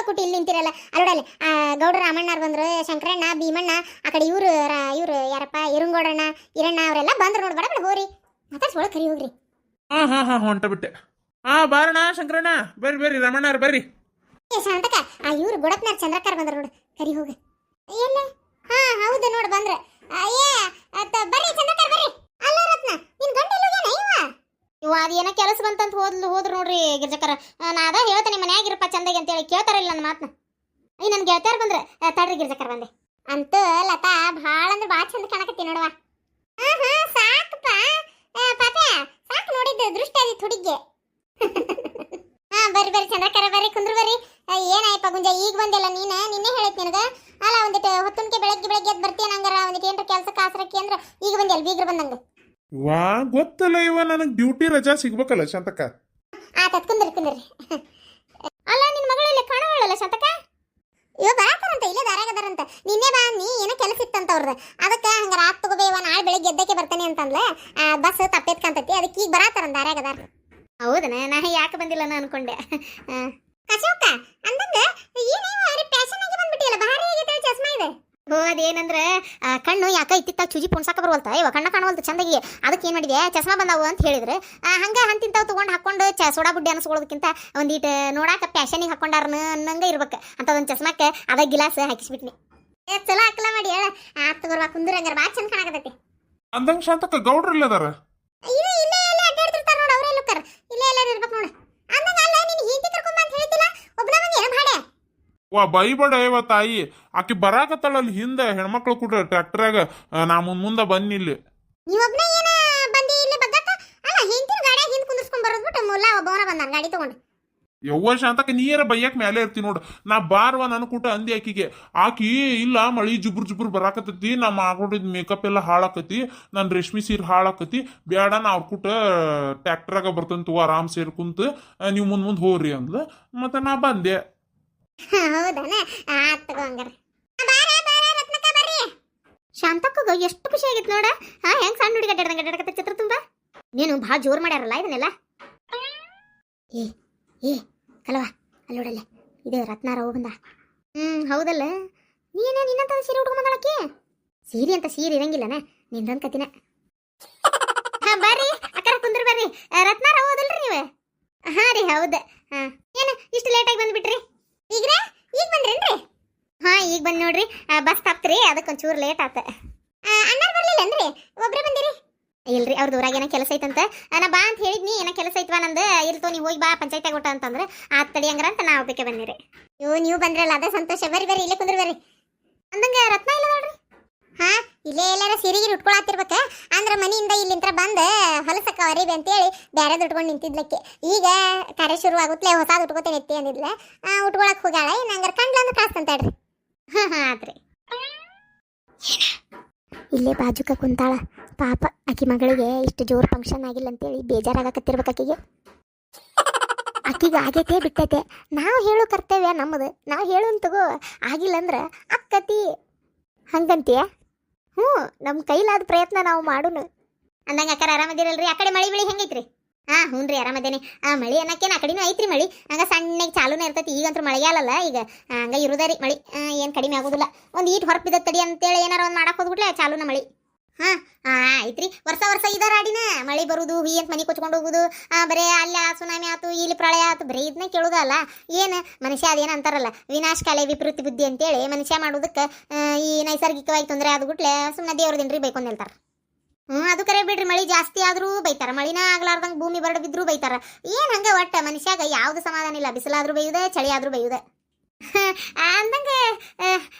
ಕುಟ್ಟಿ ಇಲ್ಲಿ ನಿಂತಿರಲ್ಲ ಅಲ್ಲೋಡಲ್ಲಿ ಗೌಡ್ರ ರಾಮಣ್ಣವ್ರು ಬಂದ್ರು, ಶಂಕರಣ್ಣ, ಭೀಮಣ್ಣ, ಆ ಕಡೆ ಇವ್ರು ಯಾರಪ್ಪ ಇರುಂಗೋಡಣ್ಣ, ಈರಣ್ಣ ಅವರೆಲ್ಲ ಬಂದ್ರು ನೋಡಿ. ಬಡ ಹೋರಿ ಮಾತಾಡ್ಸ್ಕೊಳಕ್ ಕರಿ ಹೋಗ್ರಿ. ಹಾ ಹೊಂಟ ಬಿಟ್ಟೆ. ಬಾರಣ್ಣ ಶಂಕರಣ್ಣ, ಬರ್ರಿ ರಮಣ್ಣವ್ರು ಬರ್ರಿ. ಶಾಂತಕ ಇವ್ರು ಗುಡಪ್ನಾರ್ ಚಂದ್ರಕಾರ್ ಬಂದ್ರು ನೋಡು, ಕರಿ ಹೋಗ. ಎಲ್ಲ ಹಾ ಹೌದು ನೋಡು ಬಂದ್ರ. ಬರ್ರಿ ಚಂದ್ರಕಾರ್ ಬರ್ರಿ. ಅಲ್ಲ ರತ್ನ ನಿನ್ ಗಂಟೆ ಇವ ಅದೇನೋ ಕೆಲಸ ಬಂತಂತ ಹೋದ್ರು ನೋಡ್ರಿ ಗಿರ್ಜಕರ. ನಾ ಅದ ಹೇಳ್ತೇನೆ ಮನ್ಯಾಗಿರಪ್ಪ ಚಂದಾಗಿ ಅಂತೇಳಿ ಕೇಳ್ತಾರಿಲ್ಲ ನನ್ನ ಮಾತನ್ನ. ನನ್ ಗೆಳತಿಯರ್ ಬಂದ್ರೆ ತಡ್ರಿ ಗಿರ್ಜಕರ್ ಬಂದೆ ಅಂತ. ಲತಾ ಭಾಳ ಅಂದ್ರೆ ಭಾಳ ಚಂದ ಕಾಣಕತ್ತಿ ನೋಡವಾ. ಹಾ ಸಾಕಪ್ಪ ಪಾಪ ಸಾಕು, ನೋಡಿದ್ದು ದೃಷ್ಟಿ ಆದಿತ್ತು ಹುಡುಗಿಗೆ. ಹಾ ಬರ್ರಿ ಚಂದ್ರಕರ ಬರ್ರಿ, ಕುಂದ್ರು ಬರ್ರಿ. ಏನಾಯ್ಪ ಗುಂಜ ಈಗ ಬಂದಿಲ್ಲ ನಿನ್ನೆ ಹೇಳಿತ್ ನಿನಗ ಅಲ್ಲ, ಒಂದಿಟ್ಟು ಹೊತ್ತುನ್ಕೆ ಬೆಳಗ್ಗೆ ಎದ್ದು ಬರ್ತೀಯ ನಂಗಾರ ಒಂದಿಟ್ಟು ಏನ್ರ ಕೆಲ್ಸಕ್ಕೆ ಆಸರಕ್ಕೆ ಅಂದ್ರೆ ಈಗ ಬಂದಿಲ್ಲ ಬೀಗ್ರ ಬಂದಂಗ. ವಾ ಗೊತ್ತಲ್ಲ ಇವ, ನನಗೆ ಡ್ಯೂಟಿ ರಜಾ ಸಿಗ್ಬೇಕಲ್ಲ ಶಾಂತಕ್ಕ. ಕುಂದ್ರಿ. ಅಲ್ಲ ನಿನ್ ಮಗಳಲ್ಲಿ ಕಾಣವಳಲ್ಲ ಶಾಂತಕ? ಇವ ಬರಾತಾರಂತ, ಇಲ್ಲೇ ದಾರಾಗದಾರಂತ. ನಿನ್ನೆ ಬಾ ನೀ ಏನೋ ಕೆಲಸ ಇತ್ತಂತ ಅವ್ರದ್ದು, ಅದಕ್ಕೆ ಹಂಗಾರ ಆತ್ ತಗೋಬೇ ಇವ ನಾಳೆ ಬೆಳಿಗ್ಗೆ ಎದ್ದಕ್ಕೆ ಬರ್ತಾನೆ ಅಂತಂದ್ಲ. ಬಸ್ ತಪ್ಪೆತ್ಕಂತತಿ, ಅದಕ್ಕೆ ಈಗ ಬರಾತಾರಂತ ದಾರಾಗದಾರ. ಹೌದನ, ನಾ ಯಾಕೆ ಬಂದಿಲ್ಲ ನಾ ಅನ್ಕೊಂಡೆ. ಅಶೋಕ ಅಂದಂಗ ಏನೇನು ಪ್ಯಾಶನ್ ಆಗಿ ಬಂದ್ಬಿಟ್ಟಿಯಲ್ಲ, ಭಾರಿ ಆಗೈತೆ ಚಸ್ಮಾ ಇದೆ. ಅದೇನಂದ್ರೆ ಕಣ್ಣು ಯಾಕ ಇತ್ತಿತ್ತಾಗ ಚುಜಿ ಪುಣ್ಸಾಕ ಬರುವಲ್ತ, ಇವ ಕಣ್ಣ ಕಾಣುವಲ್ತು ಚಂದಾಗಿ. ಅದಕ್ಕೆ ಏನು ಮಾಡಿದೆ, ಚಸ್ಮಾ ಬಂದಾವು ಅಂತ ಹೇಳಿದ್ರೆ ಹಂಗೆ ಹಂತಿಂತಾವ್ ತೊಗೊಂಡು ಹಾಕೊಂಡು ಸೋಡಾ ಬುಡ್ಡಿ ಅನ್ಸ್ಕೊಳ್ಳೋದಕ್ಕಿಂತ ಒಂದೀಟ್ ನೋಡಾಕ ಪ್ಯಾಶನಿಗೆ ಹಾಕೊಂಡಾರನ ಅನ್ನಂಗೆ ಇರ್ಬೇಕು ಅಂತ ಒಂದು ಚಸ್ಮಾಕ್ಕೆ ಅದ ಗಿಲಾಸ್ ಹಾಕಿಸ್ಬಿಟ್ನಿ. ಚಲೋ ಹಾಕಲ ಮಾಡಿ ಹೇಳ. ತಗೋರ್ವಾ ಕುಂದ್ರಂಗಾರ ಭಾಳ ಚಂದ ಕಾಣಕತ್ತೈತಿ. ಅಂದಂಗ ಶಾಂತಕ್ಕ ಗೌಡ್ರಲ್ಲ ಅದಾರ? ಇಲ್ಲೇ ಅಡ್ಡಾಡ್ತಿರ್ತಾರ ನೋಡು, ಅವರೇ ಲುಕ್ಕರ್ ಇಲ್ಲೇ ಎಲ್ಲಾರು ಇರ್ಬೇಕು ನೋಡು. ಅಂದಂಗ ಅಲ್ಲ ನೀನು ಹಿಂದಿ ಕರ್ಕೊಂಬ ಅಂತ ಹೇಳ್ತಿಲ್ಲ, ಒಬ್ಬನ ಮಂದಿ ಏನು ಭಾಡೆ. ವಾ ಬೈಬೇಡ ಇವ ತಾಯಿ, ಆಕಿ ಬರಾಕತ್ತಾಳಲ್ಲಿ ಹಿಂದೆ ಹೆಣ್ಮಕ್ಳು ಕೂಡ ಟ್ರ್ಯಾಕ್ಟರಾಗ. ನಾ ಮುಂದೆ ಬನ್ನಿಲ್ಲಿ. ನೀವೊಬ್ನ ಏನ ಬಂದಿ ಇಲ್ಲಿ ಬಗ್ಗಕ್ಕ? ಅಲ್ಲ ಹಿಂದಿನ ಗಾಡಿಯಾಗ ಹಿಂದೆ ಕುಂದಿರ್ಸ್ಕೊಂಡ್ ಬರೋದ್ಬಿಟ್ಟು ಮುಲ್ಲ ಒಬ್ಬವನ ಬಂದಾನ ಗಾಡಿ ತಗೊಂಡು. ಯವ್ವ ಶಾಂತಕ್ಕ ನೀರ ಬೈಯಕ್ ಮೇಲೆ ಇರ್ತಿ ನೋಡು. ನಾ ಬಾರ್ವ ನನ್ನ ಕೂಟ ಅಂದಿ ಆಕಿಗೆ. ಆಕಿ ಇಲ್ಲ ಮಳಿ ಜುಬ್ರು ಬರಾಕತ್ತೈತಿ, ನಾ ಮಾಡ್ಕೊಂಡಿದ್ ಮೇಕಪ್ ಎಲ್ಲ ಹಾಳಾಕತಿ, ನನ್ನ ರೇಷ್ಮಿ ಸೀರೆ ಹಾಳಾಕತಿ, ಬೇಡ ನಾ ಅವ್ರ ಕೂಟ ಟ್ರ್ಯಾಕ್ಟರಾಗ ಬರ್ತಂತು ಆರಾಮ್ ಸೇರ್ ಕುಂತ ನೀವು ಮುಂದೆ ಹೋಗ್ರಿ ಅಂದ್ಲ. ಮತ್ತೆ ನಾ ಬಂದೆ. ಹೌದಾನ, ಆತ್ ತಗೋ ಹಂಗಾರ. ರತ್ನಕ್ಕ ಬರ್ರಿ. ಶಾಂತಕ್ಕ ಎಷ್ಟು ಖುಷಿ ಆಗಿತ್ತು ನೋಡ. ಹೆಂಗ್ ಸಣ್ಣ ಹುಡುಗಿ ಗಡ್ಡಾಡಕತ್ತ ಚಿತ್ರ ತುಂಬಾ. ನೀನು ಭಾಳ ಜೋರ್ ಮಾಡ್ಯಾರಲ್ಲ ಇದನ್ನೆಲ್ಲ. ಏ ಕಲವ ಅಲ್ಲೋಡಲ್ಲ, ಇದು ರತ್ನಾರವು ಬಂದ. ಹೌದಲ್ಲ, ನೀನೇ ನಿನ್ನಂತ ಸೀರೆ ಉಟ್ಕೊಂಡ್ ಬಂದಾಳಕ್ಕೆ. ಸೀರೆ ಅಂತ ಸೀರೆ ಇರಂಗಿಲ್ಲನ ನಿಂದೊಂದ್ ಕತಿನ. ಬರ್ರಿ ಅಕ್ಕರ ಕುಂದ್ರ ಬರ್ರಿ. ರತ್ನಾರವು ಅದಲ್ರಿ ನೀವು? ಹಾ ರೀ ಹೌದ. ಏನು ಇಷ್ಟು ಲೇಟಾಗಿ ಬಂದ್ಬಿಟ್ರಿ? ಈಗ ಬಂದ್ರೇನ್ರಿ? ಹಾ ಈಗ ಬಂದ್ ನೋಡ್ರಿ, ಬಸ್ ತಪ್ತ್ರಿ, ಅದಕ್ಕೊಂಚೂರು ಲೇಟ್ ಆತ. ಅಣ್ಣಾರ್ ಬರ್ಲಿಲ್ಲ ಅನ್ರಿ, ಒಬ್ರೇ ಬಂದಿರಿ? ಇಲ್ರಿ, ಅವ್ರ ಊರಾಗ ಏನೋ ಕೆಲಸ ಐತಂತ. ನಾ ಬಾ ಅಂತ ಹೇಳಿದ್ನಿ, ಏನೋ ಕೆಲಸ ಐತ್ವಾ ನಂದು, ಇರ್ತೋ ನೀವು ಹೋಗಿ ಬಾ ಪಂಚಾಯತ್ಯಾಗ ಕೊಟ್ಟ ಅಂತಂದ್ರೆ ಆತ್ ತಡಿ ಹಂಗಾರ ಅಂತ ನಾ ಒಬ್ಬಕ್ಕೆ ಬಂದಿರಿ. ನೀವು ಬಂದ್ರಲ್ಲ ಅದ ಸಂತೋಷ. ಬರ್ರಿ ಇಲ್ಲೇ ಕುಂದ್ರ ಬರ್ರಿ. ಅಂದಂಗ ರತ್ನ ಇಲ್ಲ ನೋಡ್ರಿ. ಹಾ ಇಲ್ಲೇ ಎಲ್ಲಾರ ಸೀರೆಗಿರಿ ಉಟ್ಕೊಳತ್ತಿರ್ಬೇಕ ಅಂದ್ರ ಮನಿಯಿಂದ ಇಲ್ಲಿಂತ್ರ ಬಂದ ಹೊಲಸಕ್ಕ ಅರಿಬಿ ಅಂತೇಳಿ ಬ್ಯಾರೆದ್ ಉಟ್ಕೊಂಡು ನಿಂತಿದ್ಲಕ್ಕೆ. ಈಗ ಕಾರ್ಯ ಶುರು ಆಗುತ್ತಲೇ ಹೊಸಾದ್ ಉಟ್ಕೋತೇನೆ ಎತ್ತಿ ಅಂದಿದ್ಲ. ಉಟ್ಕೊಳಕ್ ಹೋಗ್ಯಾಳ. ನಂಗಾರ ಕಂಡ್ಲ ಅಂದ್ರೆ ಕಾಸ್ತಂತಾಡ್ರಿ. ಹಾ ಆತ್ರಿ. ಇಲ್ಲೇ ಬಾಜುಕ ಕುಂತಾಳ ಪಾಪ. ಆಕಿ ಮಗಳಿಗೆ ಇಷ್ಟು ಜೋರ್ ಫಂಕ್ಷನ್ ಆಗಿಲ್ಲ ಅಂತೇಳಿ ಬೇಜಾರಾಗಕತ್ತಿರ್ಬೇಕು ಆಕಿಗೆ. ಆಕಿಗೆ ಆಗೈತೆ ಬಿಟ್ಟೈತೆ, ನಾವು ಹೇಳೋ ಕರ್ತವ್ಯ ನಮ್ಮದು. ನಾವು ಹೇಳು ತಗೋ, ಆಗಿಲ್ಲ ಅಂದ್ರೆ ಅಕ್ಕತಿ ಹಂಗಂತೀಯ? ನಮ್ಮ ಕೈಲಾದ ಪ್ರಯತ್ನ ನಾವು ಮಾಡೋನು. ಅಂದಂಗೆ ಅಕ್ಕಾರ ಆರಾಮದಿರಲ್ರಿ? ಆ ಕಡೆ ಮಳಿ ಬೆಳಿ ಹೆಂಗೈತ್ರಿ? ಹ್ಞೂ ರೀ ಆರಾಮದೇನೆ. ಮಳಿ ಅನ್ನಕ್ಕೇನು ಆ ಕಡೆನೂ ಐತ್ರಿ ಮಳಿ, ಹಂಗೆ ಸಣ್ಣಗೆ ಚಾಲೂನೇ ಇರ್ತೈತಿ. ಈಗಂತೂ ಮಳೆಗಾಲಲ್ಲ, ಈಗ ಹಂಗೆ ಇರುದ ರೀ ಮಳಿ, ಏನು ಕಡಿಮೆ ಆಗೋದಿಲ್ಲ. ಒಂದು ಈಟ್ ಹೊರಪಿದ ತಡಿ ಅಂತೇಳಿ ಏನಾರ ಒಂದು ಮಾಡಕ್ಕೆ ಹೋದ್ಬಿಟ್ಲೆ ಚಾಲೂನ ಮಳಿ. ಐತ್ರಿ. ವರ್ಷ ಇದರ ಅಡಿನ ಮಳಿ ಬರುದು ಹೀ ಅಂತ ಮನೆ ಕೊಚ್ಕೊಂಡು ಹೋಗುದು, ಬರೇ ಅಲ್ಲಿ ಸುನಾಮಿ ಆತು, ಇಲ್ಲಿ ಪ್ರಳಯ ಆತು, ಬರೀ ಇದನ್ನ ಕೇಳುದಲ್ಲ. ಏನು ಮನುಷ್ಯ ಅದೇನು ಅಂತಾರಲ್ಲ, ವಿನಾಶಕಾಲೆ ವಿಪರೀತ ಬುದ್ಧಿ ಅಂತೇಳಿ ಮನುಷ್ಯ ಮಾಡೋದಕ್ಕೆ ಈ ನೈಸರ್ಗಿಕವಾಗಿ ತೊಂದರೆ ಆದ್ಬಿಟ್ಲೆ ಸುಮ್ಮನೆ ದೇವ್ರದೇನ್ರಿ ಬೈಕೊಂಡು ನಿಲ್ತಾರ. ಅದು ಕರೆ ಬಿಡ್ರಿ, ಮಳಿ ಜಾಸ್ತಿ ಆದ್ರೂ ಬೈತಾರ, ಮಳಿನ ಆಗ್ಲಾರ್ದಂಗೆ ಭೂಮಿ ಬರಡು ಬಿದ್ರೂ ಬೈತಾರ. ಏನು ಹಂಗೆ ಒಟ್ಟ ಮನುಷ್ಯಾಗ ಯಾವ್ದು ಸಮಾಧಾನ ಇಲ್ಲ. ಬಿಸಿಲಾದ್ರೂ ಬೈಯುದ, ಚಳಿ ಆದ್ರೂ ಬೈಯುದ. ಅಂದಂಗೆ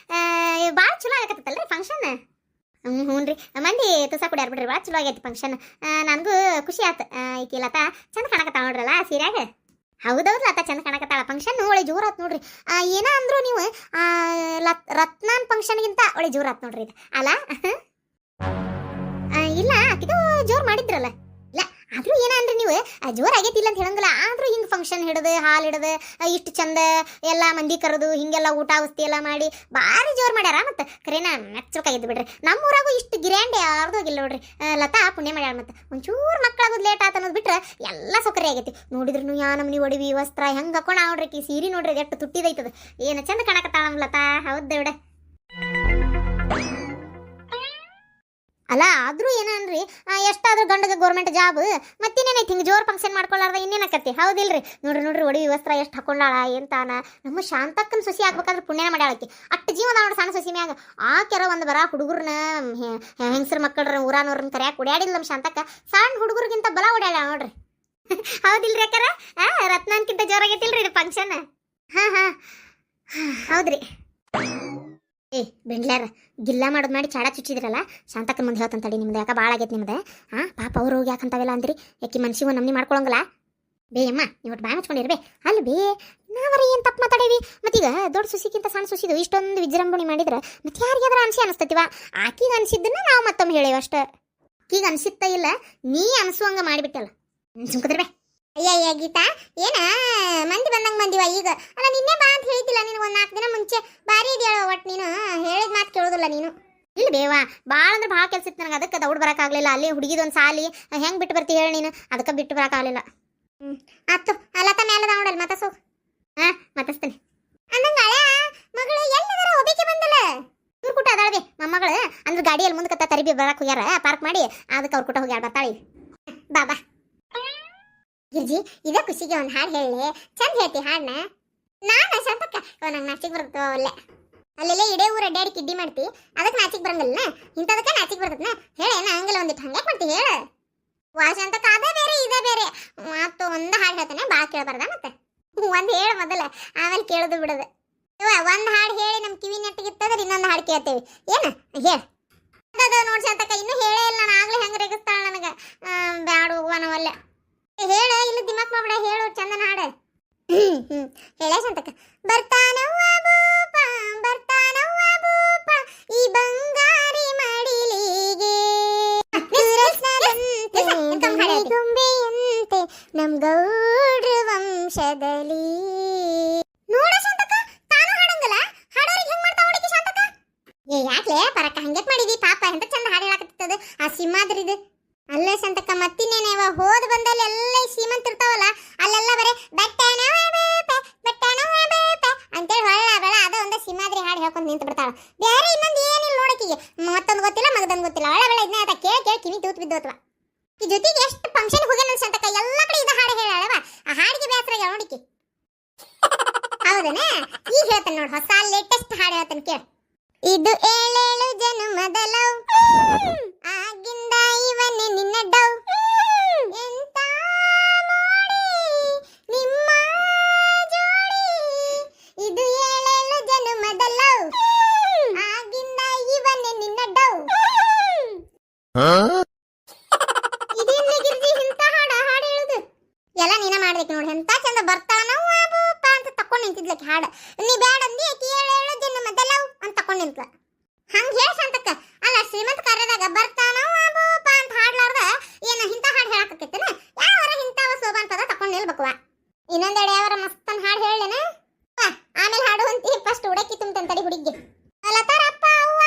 ಭಾಳ ಚಲೋ ಆಗಕತ್ತಲ್ರಿ ಫಂಕ್ಷನ್? ಹ್ಞೂ ರೀ, ಮಂದಿ ತುಸ ಕುಡಿಯಾರ ಬಿಡ್ರಿ, ಭಾಳ ಚಲೋ ಆಗೈತಿ ಫಂಕ್ಷನ್. ನನಗೂ ಖುಷಿ ಆಯ್ತು. ಈಕಿ ಲತಾ ಚಂದ ಕಾಣಕತ್ತಾಳ ನೋಡ್ರಲ್ಲ ಸೀರ್ಯಾಗ. ಹೌದೌದು, ಲತಾ ಚಂದ ಕಾಣಕತ್ತಾಳ. ಫಂಕ್ಷನ್ ಒಳ್ಳೆ ಜೋರ್ ಆತ್ ನೋಡ್ರಿ. ಏನ ಅಂದ್ರು ನೀವು ರತ್ನಾನ್ ಫಂಕ್ಷನ್ಗಿಂತ ಒಳ್ಳೆ ಜೋರ್ ಆತ್ ನೋಡ್ರಿ ಇದು ಅಲ್ಲ? ಇಲ್ಲ ಆಕಿದು ಜೋರ್ ಮಾಡಿದ್ರಲ್ಲ. ಇಲ್ಲ ಆದ್ರೂ ಏನ ಅನ್ರಿ ನೀವು ಜೋರ್ ಆಗೈತಿಲ್ಲ ಅಂತ ಹೇಳಂಗಿಲ್ಲ. ಆದ್ರೂ ಹಿಂಗೆ ಫಂಕ್ಷನ್ ಹಿಡಿದು ಹಾಲು ಹಿಡಿದು ಇಷ್ಟು ಚಂದ ಎಲ್ಲ ಮಂದಿ ಕರೆದು ಹಿಂಗೆಲ್ಲ ಊಟ ಔಷಧಿ ಎಲ್ಲ ಮಾಡಿ ಭಾರಿ ಜೋರು ಮಾಡ್ಯಾರ. ಮತ್ತು ಕರೆನ ಮೆಚ್ಚಬೇಕಾಗಿದ್ದು ಬಿಡ್ರಿ. ನಮ್ಮೂರಾಗೂ ಇಷ್ಟು ಗಿರ್ಯಾಂಡ್ ಯಾರ್ದು ಹೋಗಿಲ್ಲ ನೋಡ್ರಿ. ಲತಾ ಪುಣ್ಯ ಮಾಡ್ಯಾಳ. ಮತ್ತು ಒಂಚೂರು ಮಕ್ಕಳಾಗೋದು ಲೇಟ್ ಆತ ಅನ್ನೋದು ಬಿಟ್ರೆ ಎಲ್ಲ ಸೌಕರ್ಯ ಆಗೈತಿ. ನೋಡಿದ್ರು ಯಾ ನಮ್ನಿ ಒಡವಿ ವಸ್ತ್ರ ಹೆಂಗೆ ಹಾಕೊಂಡು ನೋಡ್ರಿ ಈ ಸೀರೆ ನೋಡ್ರಿ ಎಷ್ಟು ತುಟ್ಟಿದೈತದ, ಏನು ಚಂದ ಕಾಣಕತ್ತಾಳ ನಮ್ಮ ಲತಾ. ಹೌದು ಬಿಡ. ಅಲ್ಲ ಆದ್ರೂ ಏನನ್ರಿ, ಎಷ್ಟಾದ್ರೂ ಗಂಡಗೆ ಗೌರ್ಮೆಂಟ್ ಜಾಬ್ ಮತ್ತಿನ್ನೇನೈತಿ ಹಿಂಗೆ ಜೋರು ಫಂಕ್ಷನ್ ಮಾಡ್ಕೊಳ್ಳಾರ್ದ ಇನ್ನೇನಕತ್ತಿ. ಹೌದಿಲ್ರಿ? ನೋಡ್ರಿ ಒಡವಿ ವಸ್ತ್ರ ಎಷ್ಟು ಹಾಕೊಂಡಾಳ ಎಂತಾನ. ನಮ್ಮ ಶಾಂತಕ್ಕನ ಸೊಸಿ ಆಗ್ಬೇಕಾದ್ರೆ ಪುಣ್ಯನ ಮಾಡ್ಯಾಳಕಿ. ಅಷ್ಟು ಜೀವನ ನೋಡಿ ಸಣ್ಣ ಸೊಸಿ ಮ್ಯಾಗ. ಆಕೆರ ಒಂದು ಬರ ಹುಡುಗರನ್ನ ಹೆಂಗಸ್ರ ಮಕ್ಕಳ್ರ ಊರಾನವ್ರನ್ನ ಕರ್ಯಾಕ ಓಡ್ಯಾಡಿಲ್ಲ ನಮ್ಮ ಶಾಂತಕ್ಕ. ಸಣ್ಣ ಹುಡುಗರಿಗಿಂತ ಬಲ ಓಡ್ಯಾಳ ನೋಡ್ರಿ. ಹೌದಿಲ್ರಿ ಅಕ್ಕಾರ? ರತ್ನನ್ಕಿಂತ ಜೋರಾಗೈತಿಲ್ರಿ ಇದು ಫಂಕ್ಷನ್. ಹಾ ಹೌದ್ರಿ. ಏ ಬೆಂಡ್ಲಾರ ಗಿಲ್ಲ ಮಾಡೋದು ಮಾಡಿ ಚಾಡ ಚುಚ್ಚಿದ್ರಲ್ಲ, ಶಾಂತಕ್ಕನ ಮುಂದೆ ಹೇಳ್ತಂತಡಿ. ನಿಮ್ದು ಯಾಕೆ ಭಾಳ ಆಗೈತೆ ನಿಮ್ದು. ಪಾಪ ಅವ್ರು ಹೋಗಿ ಯಾಕಂತಾವೆಲ್ಲ ಅಂದ್ರಿ. ಯಾಕೆ ಮನ್ಸಿಗೆ ನಮ್ನಿ ಮಾಡ್ಕೊಳಂಗಲ್ಲ. ಬೇ ಅಮ್ಮ ನೀವು ಬಾಯ್ ಮುಚ್ಕೊಂಡಿರ್ಬೇ. ಅಲ್ಲಿ ಬೇ ನಾವರ ಏನು ತಪ್ಪು ಮಾತಾಡೇವಿ. ಮತ್ತೀಗ ದೊಡ್ಡ ಸುಸಿಗಿಂತ ಸಣ್ಣ ಸುಸಿದು ಇಷ್ಟೊಂದು ವಿಜೃಂಭಣೆ ಮಾಡಿದ್ರೆ ಮತ್ತೆ ಯಾರಿಗಾದ್ರೂ ಅನ್ಸಿ ಅನಿಸ್ತತಿವ. ಆಕಿಗೆ ಅನ್ಸಿದ್ದನ್ನ ನಾವು ಮತ್ತೊಮ್ಮೆ ಹೇಳೇವಿ ಅಷ್ಟ. ಆಕಿಗೆ ಅನ್ಸಿತ್ತ ಇಲ್ಲ, ನೀ ಅನ್ಸುವಂಗ ಮಾಡಿಬಿಟ್ಟಲ್ಲ. ಸುಮ್ಕದ್ರಿ ಬೇ. ಅಯ್ಯ ಗೀತಾ, ಏನ ಮಂದಿ ಬಂದಂಗೆ ಬಂದಿವ ಈಗ. ಅಲ್ಲ ನಿನ್ನೆ ಬಾ ಅಂತ ಹೇಳಿದ್ದಿಲ್ಲ ನಿನಗೆ ಒಂದು 4 ದಿನ ಮುಂಚೆ. ಬಾರಿ ಇದೆಯಾ ಒಟ್ಟು ನೀನು ಹೇಳಿದ ಮಾತು ಕೇಳೋದಿಲ್ಲ ನೀನು. ಇಲ್ಲಿ ಬೇವಾ ಭಾಳ ಅಂದ್ರೆ ಭಾಳ ಕೆಲಸ ಇತ್ತು ನನಗೆ. ಅದಕ್ಕೆ ದೌಡ್ ಬರೋಕ್ಕಾಗಲಿಲ್ಲ. ಅಲ್ಲಿ ಹುಡುಗಿದೊಂದು ಸಾಲಿ ಹೆಂಗೆ ಬಿಟ್ಟು ಬರ್ತಿ ಹೇಳಿ ನೀನು. ಅದಕ್ಕೆ ಬಿಟ್ಟು ಬರೋಕ್ಕಾಗಲಿಲ್ಲ. ಆಯ್ತು ಲತಾ ಮೇಲದ ನೋಡಲ್ಲ ಮತಸು. ಮತಸ್ತೇನೆ ಅಂದಂಗೆ ಹಳೆ ಮಗಳು ಎಲ್ಲದರ ಒಬೇಕೆ ಬಂದಲ್ಲ. ಇವ್ರು ಕೂಟ ಅದಾಳ್ಬೇ ಮೊಮ್ಮಗಳು. ಅಂದ್ರೆ ಗಾಡಿಯಲ್ಲಿ ಮುಂದಕ್ಕೆ ತರಿಬಿ ಬರಕ್ಕೆ ಹೋಗ್ಯಾರ ಪಾರ್ಕ್ ಮಾಡಿ. ಅದಕ್ಕೆ ಅವ್ರು ಕೂಟ ಹೋಗ್ಯಾರ. ಬರ್ತಾಳಿ ಬಾಬಾ. ಗಿರ್ಜಿ ಇದ ಖುಷಿಗೆ ಒಂದು ಹಾಡು ಹೇಳಿ. ಚಂದ ಹೇಳ್ತಿ ಹಾಡನ್ನ. ನಾನು ಶಾಂತಕ್ಕ ನಂಗೆ ನಾಚಿಗೆ ಬರುತ್ತೋ ಅಲ್ಲೇ. ಅಲ್ಲೆಲ್ಲ ಇಡೇ ಊರು ಅಡ್ಡಾಡಿ ಕಿಡ್ಡಿ ಮಾಡ್ತಿ. ಅದಕ್ಕೆ ನಾಚಿಗೆ ಬರಂಗಿಲ್ಲ. ಇಂಥದಕ್ಕೆ ನಾಚಿಗೆ ಬರ್ತದ್ನ ಹೇಳ. ಹಂಗಿಲ್ಲ ಒಂದಿಟ್ಟು ಹಂಗೆ ಮಾಡ್ತಿ ಹೇಳ. ಶಾಂತಕ್ಕ ಅದೇ ಬೇರೆ ಇದೇ ಬೇರೆ. ಮತ್ತು ಒಂದು ಹಾಡು ಹೇಳ್ತಾನೆ ಭಾಳ ಕೇಳಬಾರ್ದ. ಮತ್ತೆ ಒಂದು ಹೇಳು ಮೊದಲ, ಆಮೇಲೆ ಕೇಳೋದು ಬಿಡೋದು. ಒಂದು ಹಾಡು ಹೇಳಿ ನಮ್ಮ ಕಿವಿ ನೆಟ್ಟಿಗಿತ್ತಂದ್ರೆ ಇನ್ನೊಂದು ಹಾಡು ಕೇಳ್ತೇವೆ. ಏನು ಹೇಳ ನೋಡಿ ಶಾಂತಕ್ಕ. ಇನ್ನೂ ಹೇಳೇ ಇಲ್ಲ. ನಾನು ಆಗ್ಲೇ ಹೆಂಗೆ ರೇಗಿಸ್ತಾಳ ನನಗೆ. ಬ್ಯಾಡ ಹೋಗುವ ನಾವಲ್ಲೇ. ಹೇಳ ಇಲ್ಲ ದಿಮಾಕ್ ಮಾಡ್ಬೇಡ. ಹೇಳು ಚಂದನ ಹಾಡು. ಹೇಳ ಶಾಂತಕ್ಕ. ಬರ್ತಾನವ್ವ ಭೂಪ ಬರ್ತಾನವ್ವ ಭೂಪ ಈ ಬಂಗಾರಿ ಮಡಿಲಿಗೆ ಗೊಂಬೆಯಂತೆ ನಮ್ ಗೌಡ್ರ ವಂಶದಲ್ಲಿ. ನೋಡ ಶಾಂತಕ್ಕ ತಾನು ಹಾಡಂಗಲ್ಲ. ಹಾಡೋರಿಗೆ ಹೆಂಗ್ ಮಾಡ್ತಾವ ಹುಡುಗಿ ಶಾಂತಕ್ಕ. ಏ ಯಾಕ್ಲೆ ಪರಕ್ಕ ಹಂಗೆತ್ ಮಾಡಿದಿ ಪಾಪ. ಎಂತ ಚಂದ ಹಾಡು ಹೇಳಕತ್ತದ ಆ ಸಿಂಹಾದ್ರಿದು. ಅಲ್ಲೇ ಶಾಂತಕ್ಕ ಮತ್ತಿನ್ನೇನೇವ ಹೋದ್ ಬಂದಲ್ಲಿ ಎಲ್ಲ ಶ್ರೀಮಂತ ಇರ್ತಾವಲ್ಲ ಅಲ್ಲೆಲ್ಲ ಬರೇ ಅಂತೇಳಿ ಹೊಳ್ಳ ಬೆಳ ಅದ ಒಂದು ಸಿಂಹಾದ್ರಿ ಹಾಡು ಹೇಳ್ಕೊಂಡು ನಿಂತು ಬಿಡ್ತಾಳ. ಬೇರೆ ಇನ್ನೊಂದು ಏನಿಲ್ಲ ನೋಡಕಿಗೆ. ಮತ್ತೊಂದು ಗೊತ್ತಿಲ್ಲ ಮಗದೊಂದು ಗೊತ್ತಿಲ್ಲ. ಒಳ್ಳೆ ಬೆಳ ಇದನ್ನ ಕೇಳಿ ಕಿವಿ ತೂತ್ ಬಿದ್ದೋತ್ವ. ಈ ಜೊತೆಗೆ ಎಷ್ಟು ಫಂಕ್ಷನ್ ಹೋಗ್ಯಾನ ಶಾಂತಕ್ಕ ಎಲ್ಲ ಕಡೆ ಇದು ಹಾಡು ಹೇಳವ. ಆ ಹಾಡಿಗೆ ಬೇಸರ ನೋಡಿಕಿ. ಹೌದನ? ಈಗ ಹೇಳ್ತಾನೆ ನೋಡು ಹೊಸ ಲೇಟೆಸ್ಟ್ ಹಾಡು ಹೇಳ್ತಾನೆ ಕೇಳ. ಇದು 7 ಜನ್ಮದ ಲವ್ ಆಗಿಂದ ಇವನೇ ನಿನ್ನ ಡವ್. ಎಂತ ಮೋಡಿ ನಿಮ್ಮ ಜೋಡಿ. ಇದು 7 ಜನ್ಮದ ಲವ್ ಆಗಿಂದ ಇವನೇ ನಿನ್ನ ಡವ್. ಇದೇನು ಗಿರ್ಜಿ ಇಂತ ಹಾಡು ಹೇಳುದು ಎಲ್ಲ ನೀನ ಮಾಡ್ಬೇಕು ನೋಡಿ. ಎಂತ ಚಂದ ಬರ್ತಾನವ್ವ ಭೂಪ ಅಂತ ತಕೊಂಡು ನಿಂತಿದ್ಲಕ್ಕೆ ಹಾಡು. ನೀ ಬ್ಯಾಡ ಅಂದಿ ಆಕಿ 7 ಜನ್ಮದ ಲವ್ ಅಂತ ತಕೊಂಡು ನಿಂತ್ಲ. ಹಂಗ ಹೇಳ ಶಾಂತಕ್ಕ. ಅಲ್ಲ ಶ್ರೀಮಂತ ಕಾರ್ಯದಾಗ ಬರ್ತಾನವ್ವ ಭೂಪ ಅಂತ ಹಾಡ್ಲಾರ್ದ ಏನು ಇಂಥ ಹಾಡು ಹೇಳಕತ್ತೇನ. ಯಾವರ ಇಂಥವ ಸೋಬಾನ್ ಪದ ತಕೊಂಡು ನಿಲ್ಬೇಕವ. ಇನ್ನೊಂದೆಡೆ ಯಾವರ ಮಸ್ತನ್ ಹಾಡು ಹೇಳೇನ. ಆಮೇಲೆ ಹಾಡು ಅಂತಿ ಫಸ್ಟ್ ಉಡಕ್ಕಿ ತುಂಬತಂತಡಿ ಹುಡುಗಿ. ಲತಾರ ಅಪ್ಪ ಅವ್ವ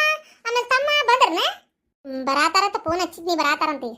ಆಮೇಲೆ ತಮ್ಮ ಬಂದ್ರನ. ಬರಾತಾರಂತ ಫೋನ್ ಹಚ್ಚಿದ್ನಿ ಬರಾತಾರಂತ. ಈಗ